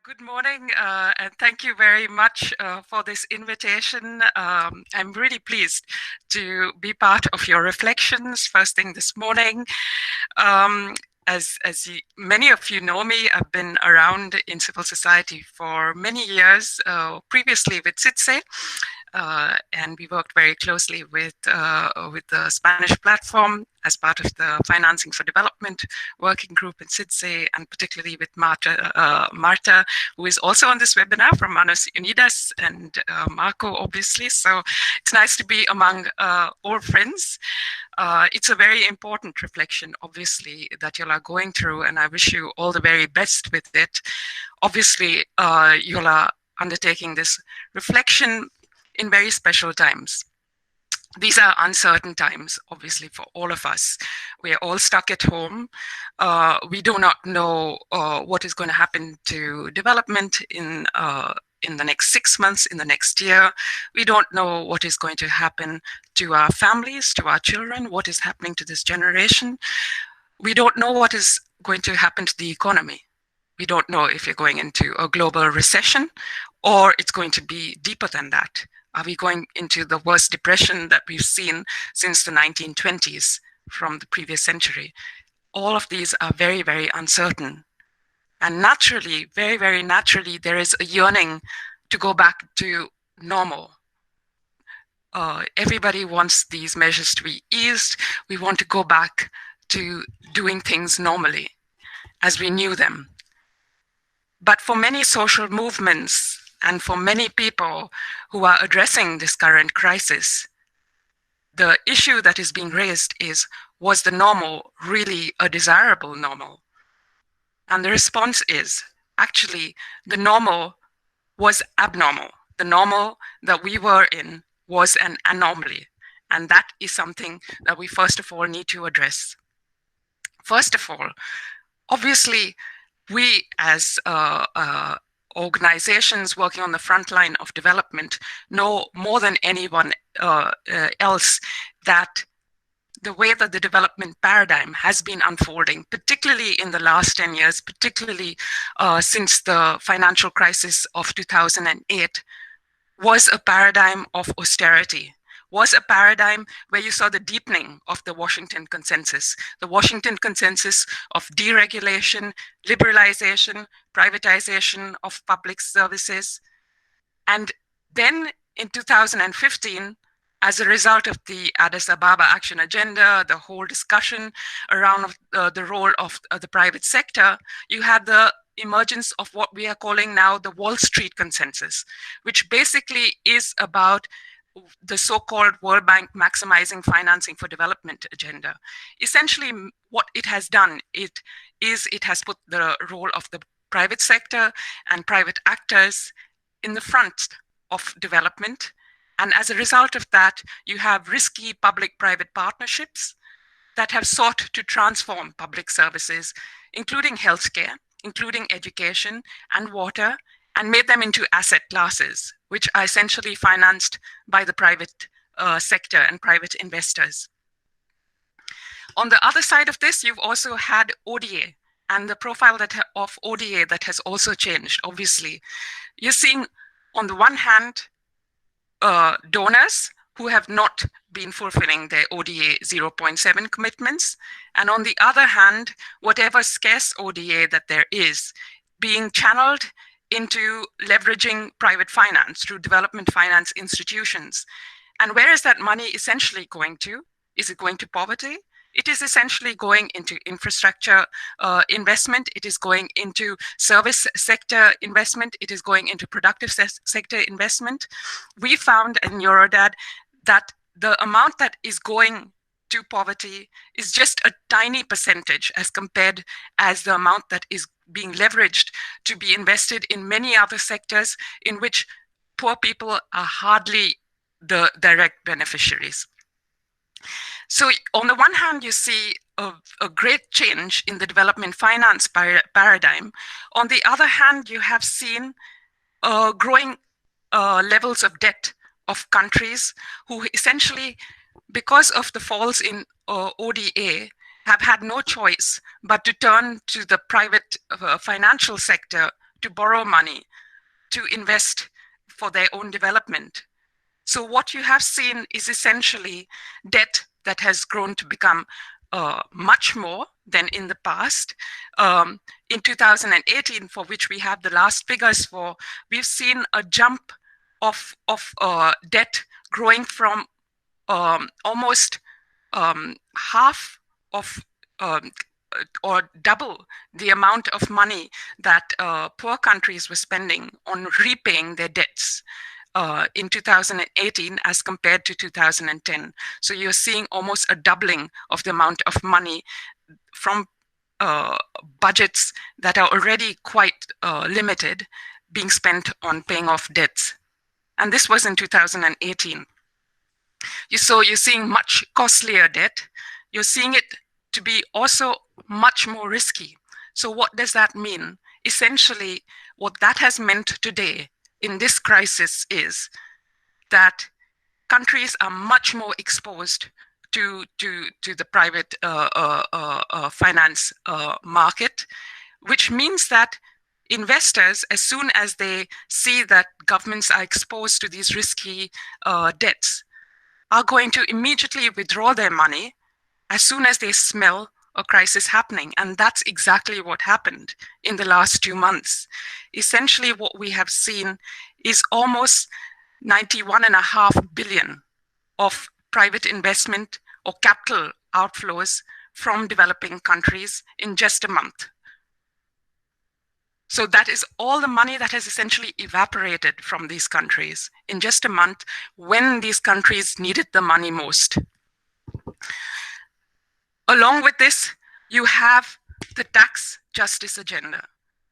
Good morning, and thank you very much for this invitation. I'm really pleased to be part of your reflections first thing this morning. Many of you know me, I've been around in civil society for many years, previously with CITSE, and we worked very closely with the Spanish platform as part of the Financing for Development working group in CITSE, and particularly with Marta, who is also on this webinar from Manos Unidas, and Marco, obviously. So it's nice to be among old friends. It's a very important reflection, obviously, that you are going through, and I wish you all the very best with it. Obviously, you are undertaking this reflection in very special times. These are uncertain times, obviously, for all of us. We are all stuck at home. We do not know what is going to happen to development in the next 6 months, in the next year. We don't know what is going to happen to our families, to our children, what is happening to this generation. We don't know what is going to happen to the economy. We don't know if you're going into a global recession or it's going to be deeper than that. Are we going into the worst depression that we've seen since the 1920s from the previous century? All of these are very, very uncertain. And naturally, very, very naturally, there is a yearning to go back to normal. Everybody wants these measures to be eased. We want to go back to doing things normally as we knew them. But for many social movements and for many people who are addressing this current crisis, the issue that is being raised is, was the normal really a desirable normal? And the response is, actually, the normal was abnormal. The normal that we were in was an anomaly. And that is something that we first of all need to address. First of all, obviously, we as organizations working on the front line of development know more than anyone else that the way that the development paradigm has been unfolding, particularly in the last 10 years, particularly since the financial crisis of 2008, was a paradigm of austerity, was a paradigm where you saw the deepening of the Washington consensus of deregulation, liberalization, privatization of public services. And then in 2015, as a result of the Addis Ababa Action Agenda, the whole discussion around the role of the private sector, you had the emergence of what we are calling now the Wall Street consensus, which basically is about the so-called World Bank maximizing financing for development agenda. Essentially, what it has done, it has put the role of the private sector and private actors in the front of development. And as a result of that, you have risky public-private partnerships that have sought to transform public services, including healthcare, including education and water, and made them into asset classes, which are essentially financed by the private sector and private investors. On the other side of this, you've also had ODA, and the profile of ODA that has also changed, obviously. You're seeing, on the one hand, donors who have not been fulfilling their ODA 0.7 commitments, and on the other hand, whatever scarce ODA that there is, being channeled into leveraging private finance through development finance institutions. And where is that money essentially going to? Is it going to poverty? It is essentially going into infrastructure investment. It is going into service sector investment. It is going into productive sector investment. We found in Eurodad that the amount that is going to poverty is just a tiny percentage as compared as the amount that is being leveraged to be invested in many other sectors in which poor people are hardly the direct beneficiaries. So on the one hand, you see a great change in the development finance paradigm. On the other hand, you have seen growing levels of debt of countries who essentially, because of the falls in ODA, have had no choice but to turn to the private financial sector to borrow money, to invest for their own development. So what you have seen is essentially debt that has grown to become much more than in the past. In 2018, for which we have the last figures for, we've seen a jump of debt growing from almost half of or double the amount of money that poor countries were spending on repaying their debts in 2018 as compared to 2010. So you're seeing almost a doubling of the amount of money from budgets that are already quite limited being spent on paying off debts. And this was in 2018. So you're seeing much costlier debt. You're seeing it to be also much more risky. So what does that mean? Essentially, what that has meant today in this crisis is that countries are much more exposed to the private finance market, which means that investors, as soon as they see that governments are exposed to these risky debts, are going to immediately withdraw their money as soon as they smell a crisis happening. And that's exactly what happened in the last 2 months. Essentially, what we have seen is almost 91.5 billion of private investment or capital outflows from developing countries in just a month. So that is all the money that has essentially evaporated from these countries in just a month when these countries needed the money most. Along with this, you have the tax justice agenda.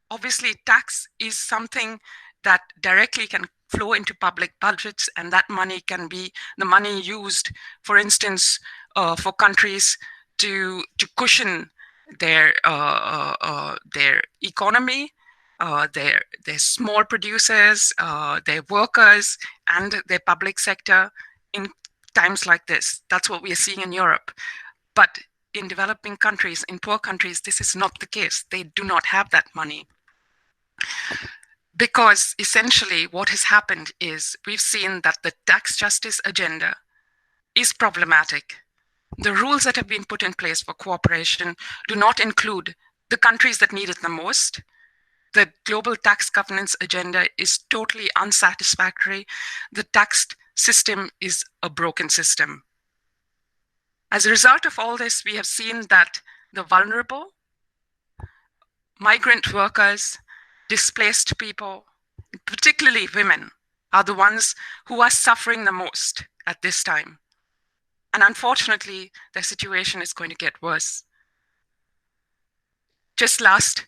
Obviously, tax is something that directly can flow into public budgets, and that money can be the money used, for instance, for countries to cushion their economy, their small producers, their workers, and their public sector in times like this. That's what we are seeing in Europe. But in developing countries, in poor countries, this is not the case. They do not have that money. Because essentially what has happened is we've seen that the tax justice agenda is problematic. The rules that have been put in place for cooperation do not include the countries that need it the most. The global tax governance agenda is totally unsatisfactory. The tax system is a broken system. As a result of all this, we have seen that the vulnerable, migrant workers, displaced people, particularly women, are the ones who are suffering the most at this time. And unfortunately, their situation is going to get worse. Just last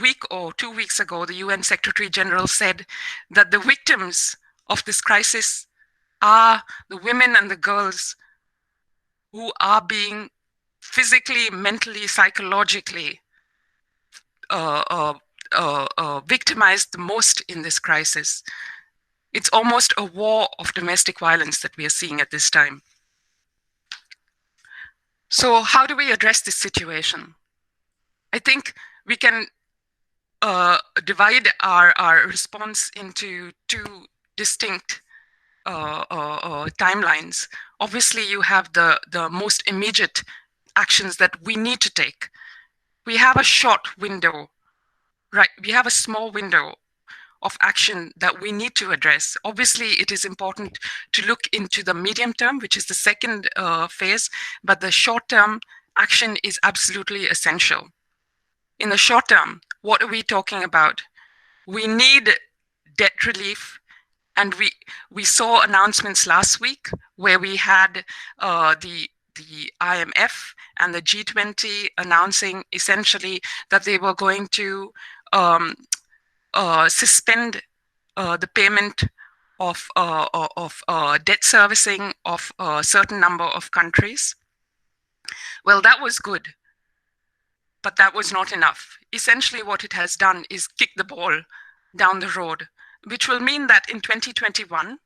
week or 2 weeks ago, the UN Secretary General said that the victims of this crisis are the women and the girls who are being physically, mentally, psychologically victimized the most in this crisis. It's almost a war of domestic violence that we are seeing at this time. So how do we address this situation? I think we can divide our response into two distinct timelines. Obviously, you have the most immediate actions that we need to take. We have a short window, right? We have a small window of action that we need to address. Obviously, it is important to look into the medium term, which is the second phase, but the short-term action is absolutely essential. In the short term, what are we talking about? We need debt relief, and we saw announcements last week where we had the IMF and the G20 announcing essentially that they were going to suspend the payment of debt servicing of a certain number of countries. Well, that was good, but that was not enough. Essentially, what it has done is kick the ball down the road, which will mean that in 2021,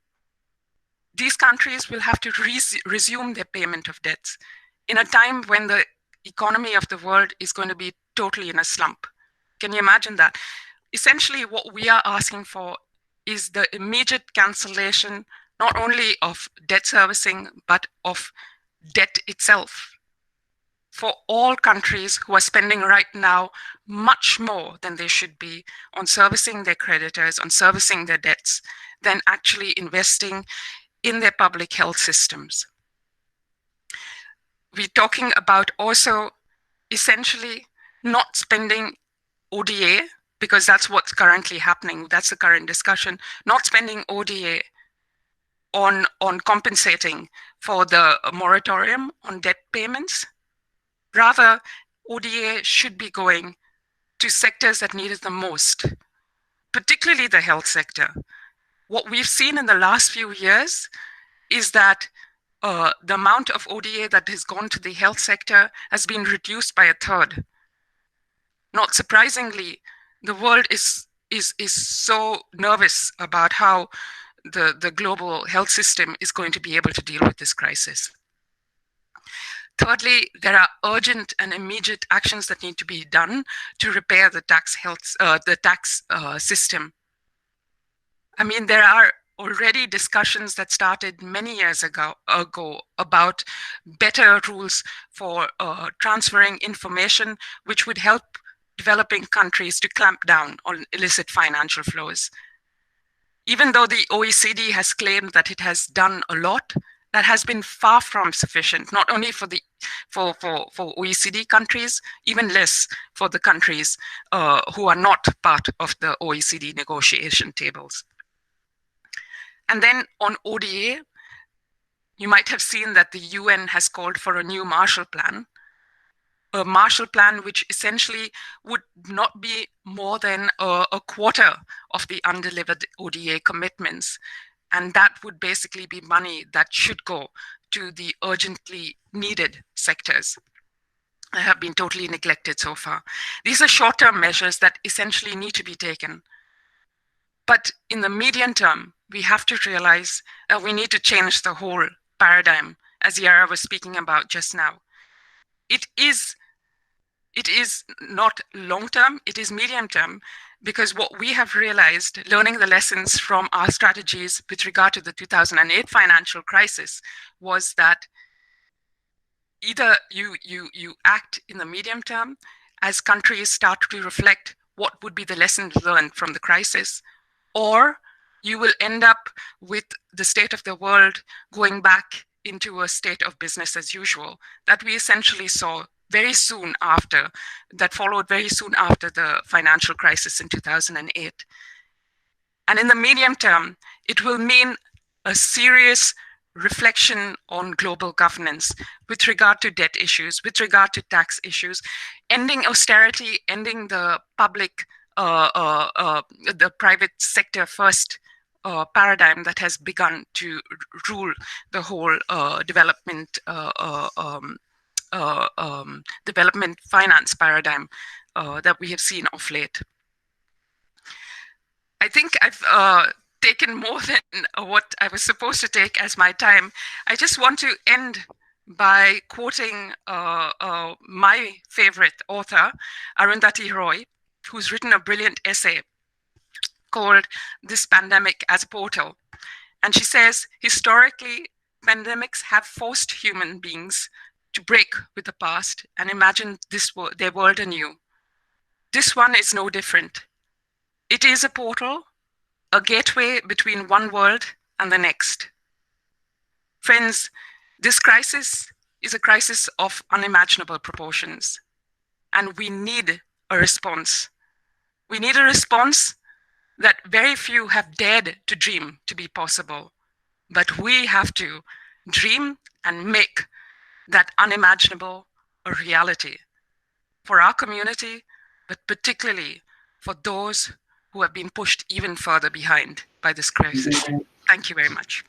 these countries will have to resume their payment of debts in a time when the economy of the world is going to be totally in a slump. Can you imagine that? essentially what we are asking for is the immediate cancellation, not only of debt servicing, but of debt itself, for all countries who are spending right now much more than they should be on servicing their creditors, on servicing their debts, than actually investing in their public health systems. We're talking about also essentially not spending ODA, because that's what's currently happening, that's the current discussion, not spending ODA on compensating for the moratorium on debt payments. Rather, ODA should be going to sectors that need it the most, particularly the health sector. What we've seen in the last few years is that the amount of ODA that has gone to the health sector has been reduced by a third. Not surprisingly, the world is so nervous about how the global health system is going to be able to deal with this crisis. Thirdly, there are urgent and immediate actions that need to be done to repair the tax system. I mean, there are already discussions that started many years ago about better rules for transferring information, which would help developing countries to clamp down on illicit financial flows. Even though the OECD has claimed that it has done a lot, that has been far from sufficient, not only for OECD countries, even less for the countries who are not part of the OECD negotiation tables. And then on ODA, you might have seen that the UN has called for a new Marshall Plan, a Marshall Plan which essentially would not be more than a quarter of the undelivered ODA commitments. And that would basically be money that should go to the urgently needed sectors that have been totally neglected so far. These are short-term measures that essentially need to be taken. But in the medium term, we have to realize that we need to change the whole paradigm, as Iara was speaking about just now. It is not long-term, it is medium-term, because what we have realized, learning the lessons from our strategies with regard to the 2008 financial crisis, was that either you act in the medium term as countries start to reflect what would be the lessons learned from the crisis, or you will end up with the state of the world going back into a state of business as usual that we essentially saw very soon after, that followed very soon after the financial crisis in 2008. And in the medium term, it will mean a serious reflection on global governance with regard to debt issues, with regard to tax issues, ending austerity, ending the public, the private sector first paradigm that has begun to rule the whole development finance paradigm that we have seen of late. I think I've taken more than what I was supposed to take as my time. I just want to end by quoting my favorite author, Arundhati Roy, who's written a brilliant essay called "This Pandemic as a Portal." And she says, historically, pandemics have forced human beings to break with the past and imagine their world anew. This one is no different. It is a portal, a gateway between one world and the next. Friends, this crisis is a crisis of unimaginable proportions, and we need a response. We need a response that very few have dared to dream to be possible, but we have to dream and make that unimaginable a reality for our community, but particularly for those who have been pushed even further behind by this crisis. Thank you very much.